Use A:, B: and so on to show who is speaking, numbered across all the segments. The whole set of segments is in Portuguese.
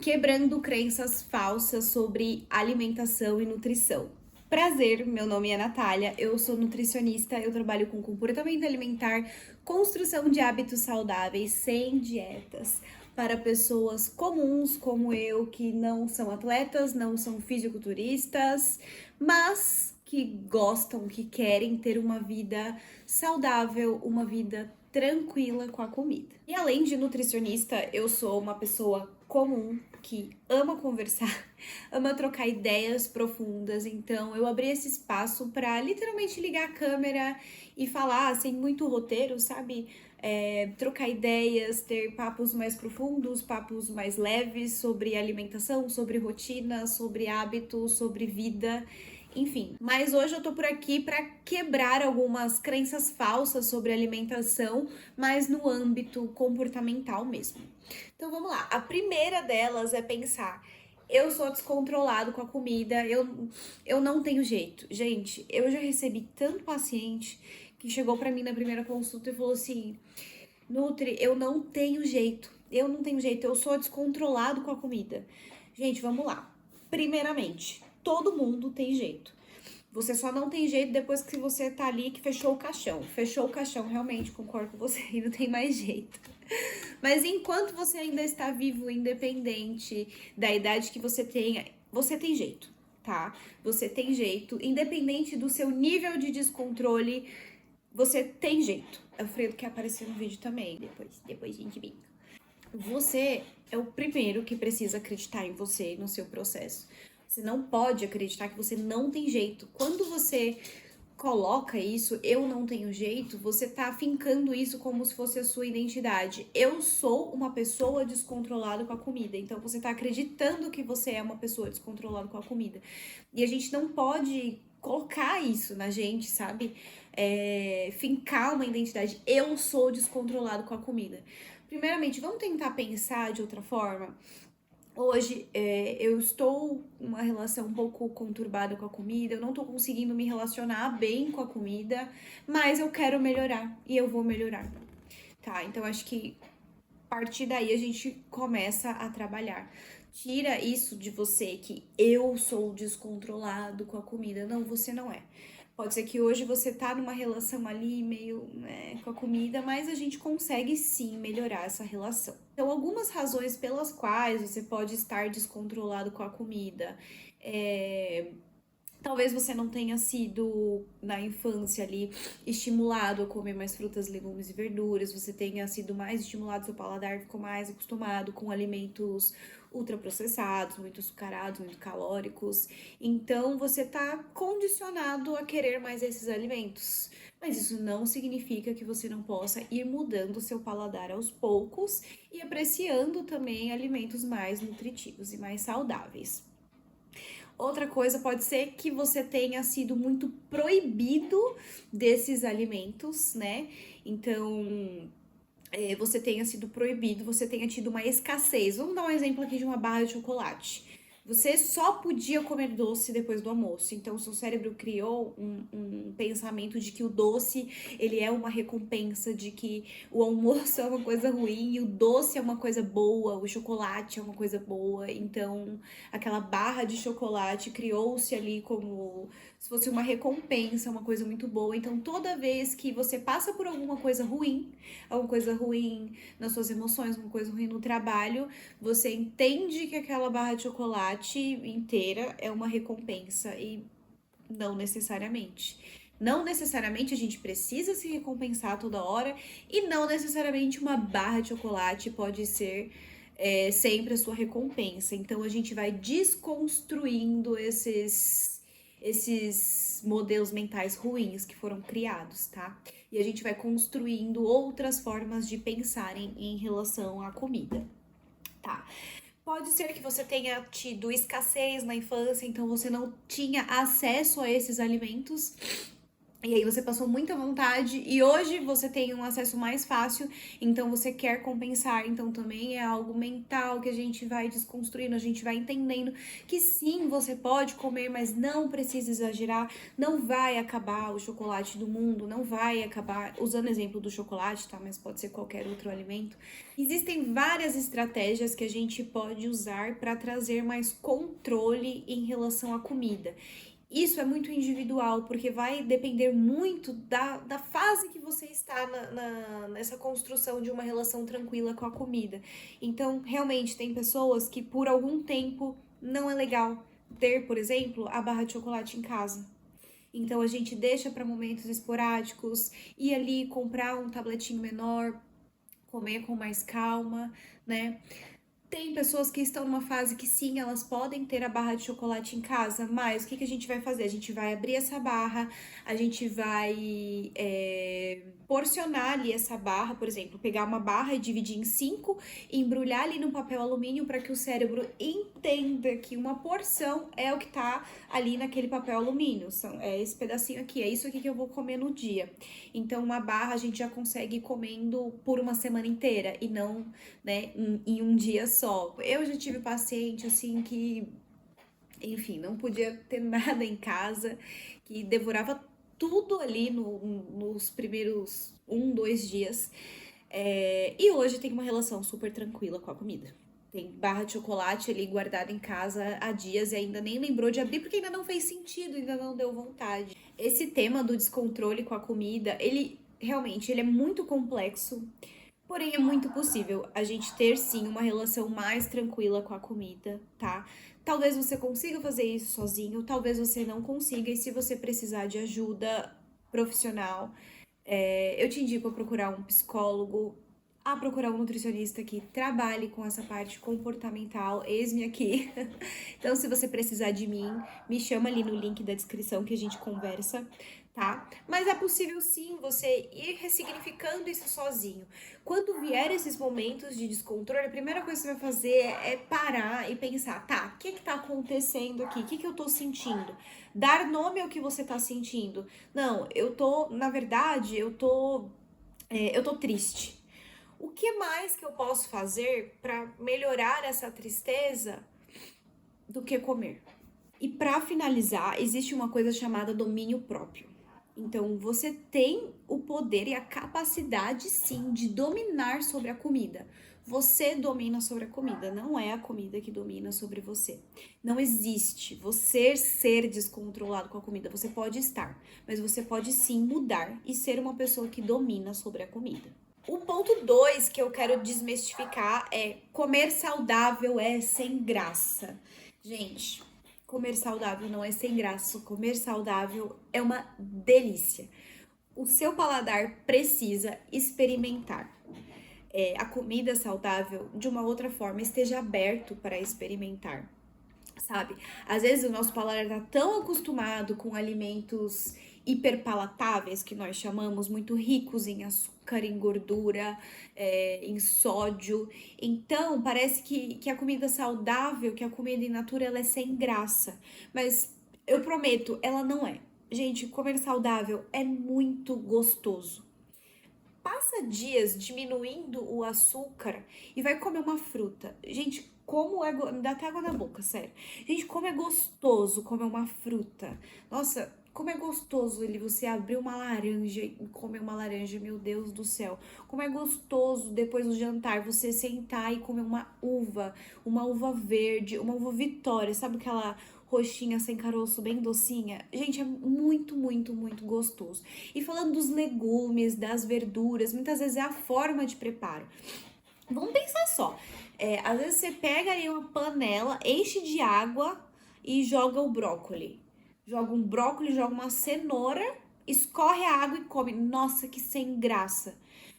A: Quebrando crenças falsas sobre alimentação e nutrição. Prazer, meu nome é Natália, eu sou nutricionista, eu trabalho com comportamento alimentar, construção de hábitos saudáveis sem dietas para pessoas comuns como eu, que não são atletas, não são fisiculturistas, mas que gostam, que querem ter uma vida saudável, uma vida tranquila com a comida. E além de nutricionista, eu sou uma pessoa comum que ama conversar, ama trocar ideias profundas. Então eu abri esse espaço para literalmente ligar a câmera e falar sem muito roteiro, sabe? Trocar ideias, ter papos mais profundos, papos mais leves sobre alimentação, sobre rotina, sobre hábitos, sobre vida. Enfim, mas hoje eu tô por aqui para quebrar algumas crenças falsas sobre alimentação, mas no âmbito comportamental mesmo. Então vamos lá. A primeira delas é pensar: eu sou descontrolado com a comida, eu não tenho jeito. Gente, eu já recebi tanto paciente que chegou para mim na primeira consulta e falou assim: Nutri, eu não tenho jeito. Eu não tenho jeito, eu sou descontrolado com a comida. Gente, vamos lá. Primeiramente, todo mundo tem jeito. Você só não tem jeito depois que você tá ali que fechou o caixão. Fechou o caixão, realmente, concordo com você, e não tem mais jeito. Mas enquanto você ainda está vivo, independente da idade que você tem jeito, tá? Você tem jeito, independente do seu nível de descontrole, você tem jeito. É o Fredo que apareceu no vídeo também, depois a gente brinca. Você é o primeiro que precisa acreditar em você e no seu processo. Você não pode acreditar que você não tem jeito. Quando você coloca isso, eu não tenho jeito, você tá afincando isso como se fosse a sua identidade. Eu sou uma pessoa descontrolada com a comida. Então você tá acreditando que você é uma pessoa descontrolada com a comida. E a gente não pode colocar isso na gente, sabe? Fincar uma identidade. Eu sou descontrolado com a comida. Primeiramente, vamos tentar pensar de outra forma. Hoje eu estou com uma relação um pouco conturbada com a comida, eu não tô conseguindo me relacionar bem com a comida, mas eu quero melhorar e eu vou melhorar, tá? Então acho que a partir daí a gente começa a trabalhar. Tira isso de você que eu sou descontrolado com a comida. Não, você não é. Pode ser que hoje você tá numa relação ali meio, né, com a comida, mas a gente consegue sim melhorar essa relação. Então, algumas razões pelas quais você pode estar descontrolado com a comida. Talvez você não tenha sido, na infância ali, estimulado a comer mais frutas, legumes e verduras, você tenha sido mais estimulado, seu paladar ficou mais acostumado com alimentos ultraprocessados, muito açucarados, muito calóricos. Então, você tá condicionado a querer mais esses alimentos. Mas isso não significa que você não possa ir mudando o seu paladar aos poucos e apreciando também alimentos mais nutritivos e mais saudáveis. Outra coisa pode ser que você tenha sido muito proibido desses alimentos, né? Então, você tenha sido proibido, você tenha tido uma escassez. Vamos dar um exemplo aqui de uma barra de chocolate. Você só podia comer doce depois do almoço. Então, seu cérebro criou um pensamento de que o doce, ele é uma recompensa, de que o almoço é uma coisa ruim, e o doce é uma coisa boa, o chocolate é uma coisa boa. Então, aquela barra de chocolate criou-se ali como se fosse uma recompensa, uma coisa muito boa. Então, toda vez que você passa por alguma coisa ruim nas suas emoções, uma coisa ruim no trabalho, você entende que aquela barra de chocolate inteira é uma recompensa e não necessariamente. Não necessariamente a gente precisa se recompensar toda hora e não necessariamente uma barra de chocolate pode ser sempre a sua recompensa. Então a gente vai desconstruindo esses modelos mentais ruins que foram criados, tá? E a gente vai construindo outras formas de pensar em relação à comida, tá? Pode ser que você tenha tido escassez na infância, então você não tinha acesso a esses alimentos. E aí você passou muita vontade e hoje você tem um acesso mais fácil, então você quer compensar. Então também é algo mental que a gente vai desconstruindo, a gente vai entendendo que sim, você pode comer, mas não precisa exagerar, não vai acabar o chocolate do mundo, não vai acabar, usando o exemplo do chocolate, tá? Mas pode ser qualquer outro alimento. Existem várias estratégias que a gente pode usar para trazer mais controle em relação à comida. Isso é muito individual, porque vai depender muito da fase que você está nessa construção de uma relação tranquila com a comida. Então, realmente, tem pessoas que por algum tempo não é legal ter, por exemplo, a barra de chocolate em casa. Então, a gente deixa para momentos esporádicos, ir ali comprar um tabletinho menor, comer com mais calma, né? Tem pessoas que estão numa fase que sim, elas podem ter a barra de chocolate em casa, mas o que a gente vai fazer? A gente vai abrir essa barra, a gente vai porcionar ali essa barra, por exemplo, pegar uma barra e dividir em 5, embrulhar ali no papel alumínio para que o cérebro entenda que uma porção é o que tá ali naquele papel alumínio. É esse pedacinho aqui, é isso aqui que eu vou comer no dia. Então, uma barra a gente já consegue ir comendo por uma semana inteira e não, né, em um dia só. Eu já tive paciente assim que, enfim, não podia ter nada em casa, que devorava tudo ali nos primeiros 1, 2 dias. E hoje tem uma relação super tranquila com a comida. Tem barra de chocolate ali guardada em casa há dias e ainda nem lembrou de abrir porque ainda não fez sentido, ainda não deu vontade. Esse tema do descontrole com a comida, ele realmente ele é muito complexo. Porém, é muito possível a gente ter sim uma relação mais tranquila com a comida, tá? Talvez você consiga fazer isso sozinho, talvez você não consiga, e se você precisar de ajuda profissional, eu te indico a procurar um psicólogo, a procurar um nutricionista que trabalhe com essa parte comportamental. Eis-me aqui. Então, se você precisar de mim, me chama ali no link da descrição que a gente conversa, tá? Mas é possível sim você ir ressignificando isso sozinho. Quando vier esses momentos de descontrole, a primeira coisa que você vai fazer é parar e pensar, tá, o que tá acontecendo aqui? O que eu tô sentindo? Dar nome ao que você tá sentindo. Não, na verdade, eu tô triste. O que mais que eu posso fazer para melhorar essa tristeza do que comer? E para finalizar, existe uma coisa chamada domínio próprio. Então, você tem o poder e a capacidade, sim, de dominar sobre a comida. Você domina sobre a comida, não é a comida que domina sobre você. Não existe você ser descontrolado com a comida. Você pode estar, mas você pode sim mudar e ser uma pessoa que domina sobre a comida. O ponto 2 que eu quero desmistificar é comer saudável é sem graça. Gente, comer saudável não é sem graça, comer saudável é uma delícia. O seu paladar precisa experimentar a comida saudável de uma outra forma, esteja aberto para experimentar, sabe? Às vezes o nosso paladar tá tão acostumado com alimentos hiperpalatáveis, que nós chamamos, muito ricos em açúcar, em gordura, em sódio. Então, parece que a comida saudável, que a comida in natura, ela é sem graça. Mas eu prometo, ela não é. Gente, comer saudável é muito gostoso. Passa dias diminuindo o açúcar e vai comer uma fruta. Gente, como é. Me dá até água na boca, sério. Gente, como é gostoso comer uma fruta. Nossa, como é gostoso ele você abrir uma laranja e comer uma laranja, meu Deus do céu. Como é gostoso depois do jantar você sentar e comer uma uva verde, uma uva Vitória, sabe aquela roxinha sem caroço, bem docinha? Gente, é muito, muito, muito gostoso. E falando dos legumes, das verduras, muitas vezes é a forma de preparo. Vamos pensar só. Às vezes você pega aí uma panela, enche de água e joga o brócoli. Joga um brócoli, joga uma cenoura, escorre a água e come. Nossa, que sem graça.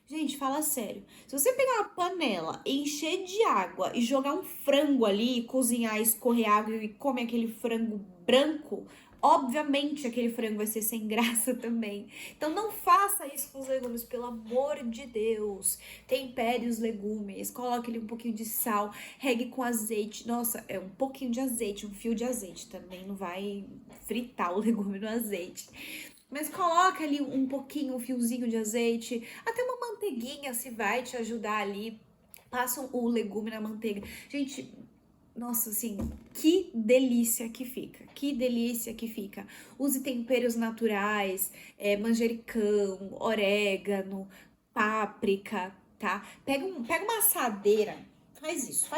A: Gente, fala sério. Se você pegar uma panela, encher de água e jogar um frango ali, cozinhar, escorrer água e comer aquele frango branco, obviamente aquele frango vai ser sem graça também. Então não faça isso com os legumes, pelo amor de Deus. Tempere os legumes, coloque ali um pouquinho de sal, regue com azeite. Nossa, é um pouquinho de azeite, um fio de azeite também, não vai fritar o legume no azeite. Mas coloca ali um pouquinho, um fiozinho de azeite, até uma manteiguinha se vai te ajudar ali. Passa o legume na manteiga. Gente, nossa, assim, que delícia que fica, que delícia que fica. Use temperos naturais, manjericão, orégano, páprica, tá? Pega uma assadeira, faz isso.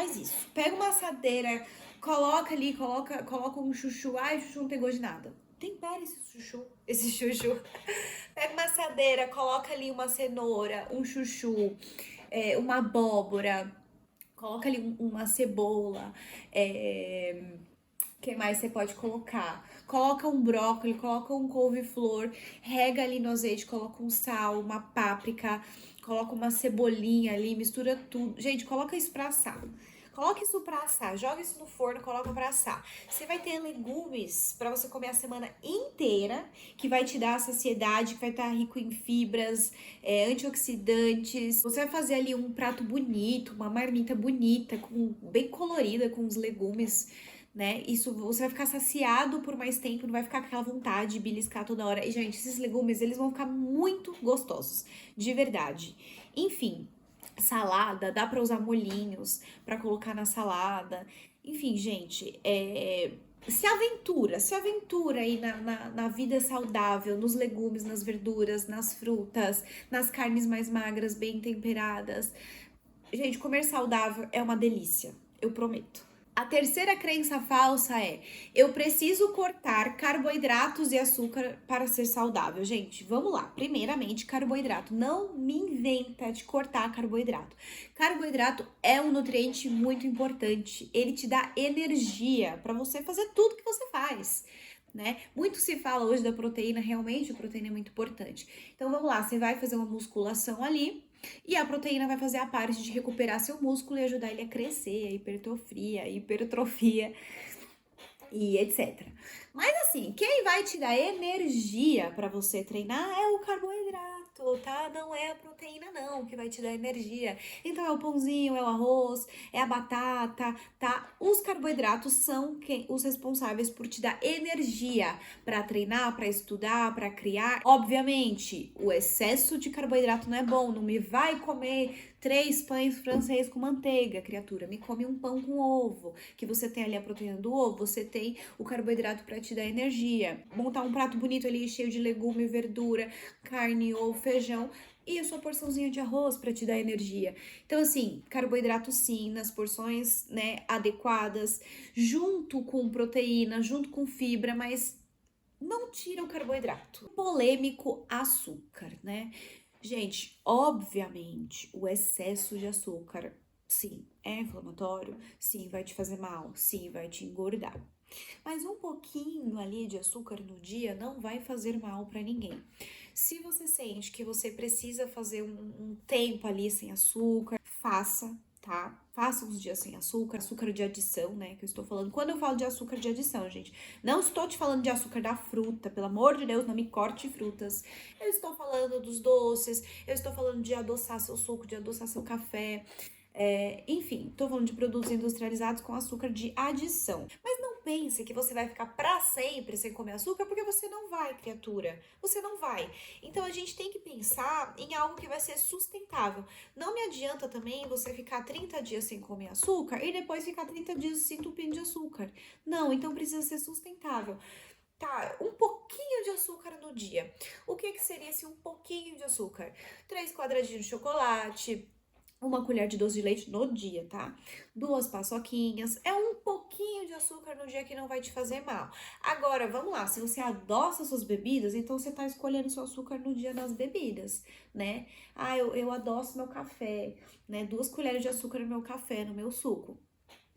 A: Pega uma assadeira, coloca ali, coloca um chuchu. Ai, chuchu não tem gosto de nada. Tempera esse chuchu. Pega uma assadeira, coloca ali uma cenoura, um chuchu, uma abóbora, coloca ali uma cebola, que mais você pode colocar? Coloca um brócolis, coloca um couve-flor, rega ali no azeite, coloca um sal, uma páprica, coloca uma cebolinha ali, mistura tudo. Gente, coloca isso pra assar. Coloca isso pra assar, joga isso no forno, coloca pra assar. Você vai ter legumes pra você comer a semana inteira, que vai te dar saciedade, que vai estar rico em fibras, antioxidantes. Você vai fazer ali um prato bonito, uma marmita bonita, bem colorida, com os legumes, né? Isso você vai ficar saciado por mais tempo, não vai ficar com aquela vontade de beliscar toda hora. E, gente, esses legumes, eles vão ficar muito gostosos, de verdade. Enfim, salada, dá pra usar molhinhos pra colocar na salada. Enfim, gente, se aventura aí na vida saudável, nos legumes, nas verduras, nas frutas, nas carnes mais magras, bem temperadas. Gente, comer saudável é uma delícia, eu prometo. A terceira crença falsa é: eu preciso cortar carboidratos e açúcar para ser saudável. Gente, vamos lá. Primeiramente, carboidrato. Não me inventa de cortar carboidrato. Carboidrato é um nutriente muito importante. Ele te dá energia para você fazer tudo que você faz, né? Muito se fala hoje da proteína, realmente a proteína é muito importante. Então vamos lá, você vai fazer uma musculação ali e a proteína vai fazer a parte de recuperar seu músculo e ajudar ele a crescer, a hipertrofia e etc. Mas assim, quem vai te dar energia para você treinar é o carboidrato, tá? Não é a proteína não que vai te dar energia. Então é o pãozinho, é o arroz, é a batata, tá? Os carboidratos são os responsáveis por te dar energia para treinar, para estudar, para criar. Obviamente, o excesso de carboidrato não é bom, não me vai comer 3 pães francês com manteiga, criatura. Me come um pão com ovo, que você tem ali a proteína do ovo, você tem o carboidrato para te dar energia. Montar um prato bonito ali, cheio de legume, verdura, carne ou feijão. E a sua porçãozinha de arroz para te dar energia. Então, assim, carboidrato sim, nas porções, né, adequadas, junto com proteína, junto com fibra, mas não tira o carboidrato. Polêmico açúcar, né? Gente, obviamente, o excesso de açúcar, sim, é inflamatório, sim, vai te fazer mal, sim, vai te engordar. Mas um pouquinho ali de açúcar no dia não vai fazer mal para ninguém. Se você sente que você precisa fazer um tempo ali sem açúcar, faça, tá? Faça uns dias sem açúcar, açúcar de adição, né? Que eu estou falando. Quando eu falo de açúcar de adição, gente, não estou te falando de açúcar da fruta, pelo amor de Deus, não me corte frutas. Eu estou falando dos doces, eu estou falando de adoçar seu suco, de adoçar seu café. Enfim, tô falando de produtos industrializados com açúcar de adição. Mas não pense que você vai ficar pra sempre sem comer açúcar, porque você não vai, criatura. Você não vai. Então a gente tem que pensar em algo que vai ser sustentável. Não me adianta também você ficar 30 dias sem comer açúcar e depois ficar 30 dias se entupindo de açúcar. Não, então precisa ser sustentável. Tá, um pouquinho de açúcar no dia. O que seria esse um pouquinho de açúcar? 3 quadradinhos de chocolate, uma colher de doce de leite no dia, tá? 2 paçoquinhas, é um pouquinho de açúcar no dia que não vai te fazer mal. Agora, vamos lá, se você adoça suas bebidas, então você tá escolhendo seu açúcar no dia das bebidas, né? Ah, eu adoço meu café, né? 2 colheres de açúcar no meu café, no meu suco.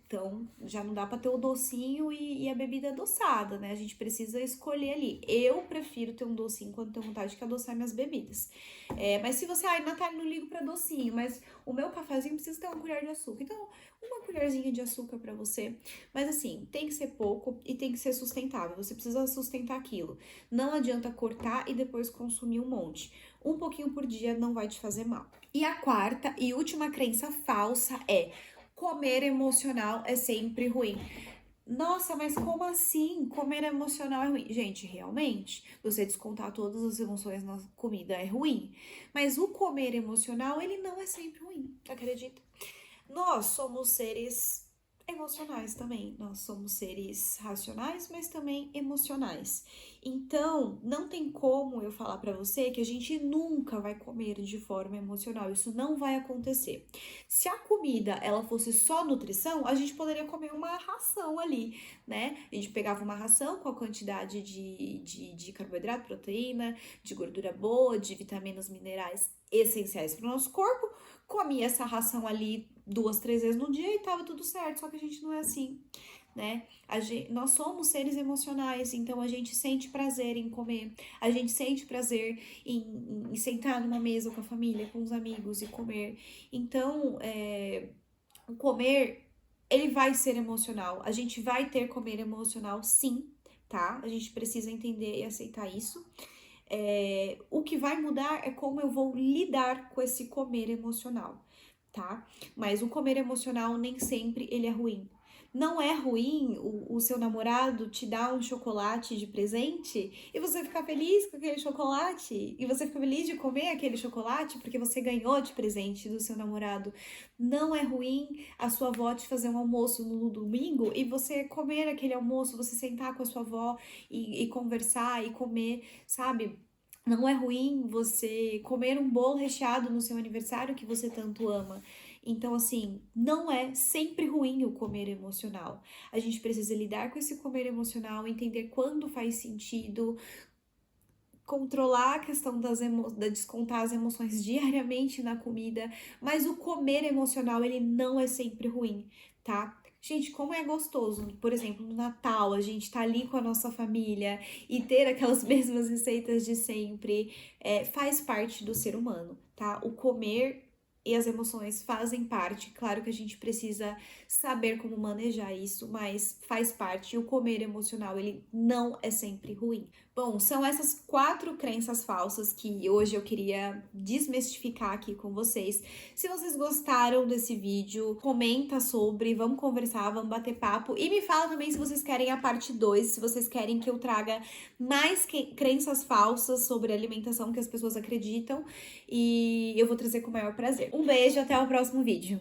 A: Então, já não dá pra ter o docinho e a bebida adoçada, né? A gente precisa escolher ali. Eu prefiro ter um docinho quando tenho vontade que adoçar minhas bebidas. Mas se você, Natália, não ligo pra docinho, mas o meu cafezinho precisa ter uma colher de açúcar. Então, uma colherzinha de açúcar pra você. Mas assim, tem que ser pouco e tem que ser sustentável. Você precisa sustentar aquilo. Não adianta cortar e depois consumir um monte. Um pouquinho por dia não vai te fazer mal. E a quarta e última crença falsa é: comer emocional é sempre ruim. Nossa, mas como assim? Comer emocional é ruim? Gente, realmente, você descontar todas as emoções na comida é ruim. Mas o comer emocional, ele não é sempre ruim, acredita? Nós somos seres emocionais também. Nós somos seres racionais, mas também emocionais. Então, não tem como eu falar pra você que a gente nunca vai comer de forma emocional. Isso não vai acontecer. Se a comida ela fosse só nutrição, a gente poderia comer uma ração ali, né? A gente pegava uma ração com a quantidade de carboidrato, proteína, de gordura boa, de vitaminas, minerais essenciais para o nosso corpo, comia essa ração ali 2, 3 vezes no dia e tava tudo certo. Só que a gente não é assim, né? Nós somos seres emocionais, então a gente sente prazer em comer, a gente sente prazer em sentar numa mesa com a família, com os amigos e comer. Então, o comer, ele vai ser emocional. A gente vai ter comer emocional, sim, tá? A gente precisa entender e aceitar isso. O que vai mudar é como eu vou lidar com esse comer emocional, tá? Mas o comer emocional nem sempre ele é ruim. Não é ruim o seu namorado te dar um chocolate de presente e você ficar feliz com aquele chocolate e você ficar feliz de comer aquele chocolate porque você ganhou de presente do seu namorado. Não é ruim a sua avó te fazer um almoço no domingo e você comer aquele almoço, você sentar com a sua avó e conversar e comer, sabe? Não é ruim você comer um bolo recheado no seu aniversário que você tanto ama. Então, assim, não é sempre ruim o comer emocional. A gente precisa lidar com esse comer emocional, entender quando faz sentido, controlar a questão da descontar as emoções diariamente na comida, mas o comer emocional, ele não é sempre ruim, tá? Gente, como é gostoso, por exemplo, no Natal, a gente tá ali com a nossa família e ter aquelas mesmas receitas de sempre, faz parte do ser humano, tá? O comer e as emoções fazem parte. Claro que a gente precisa saber como manejar isso, mas faz parte. E o comer emocional, ele não é sempre ruim. Bom, são essas 4 crenças falsas que hoje eu queria desmistificar aqui com vocês. Se vocês gostaram desse vídeo, comenta sobre, vamos conversar, vamos bater papo. E me fala também se vocês querem a parte 2, se vocês querem que eu traga mais crenças falsas sobre alimentação que as pessoas acreditam. E eu vou trazer com o maior prazer. Um beijo, até o próximo vídeo.